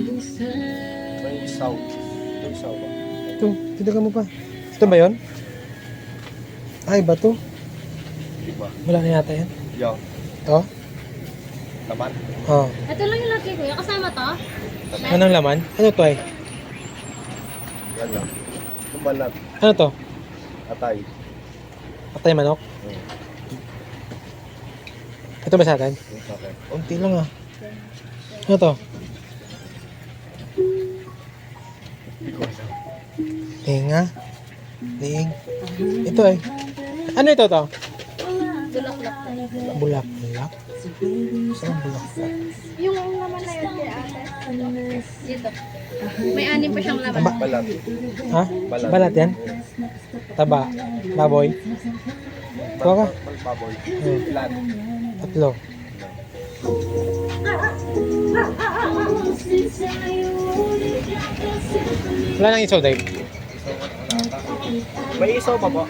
May isaw. May isaw ba? Ito, tinagan mo pa. Ito ba yun? Ay, ba to? Diba? Wala na yata yan. Yung Ito? laman. Oo. Ito lang yung laki kuya. Kasama to? Anong laman? Ano to ay? Yan lang. Yung balat. Ano to? Atay. Patay manok? Ito ba sa atin? Yung sa akin. Unti lang ah. Ano to? Hindi ko alam. Tinga. Ting. Ito ay. Ano ito to? Bulaklak. Bulak-bulak. Saan bulak-bulak? Yung laman na yun kay ate. Dito. May anim pa siyang laman. Aba. Balat. Ha? Balat. Balat yan? Taba. Baboy. Kuha ka. Baboy. Hmm. Ilan? Tatlo. Wala nang isaw, Dave. May isaw pa po.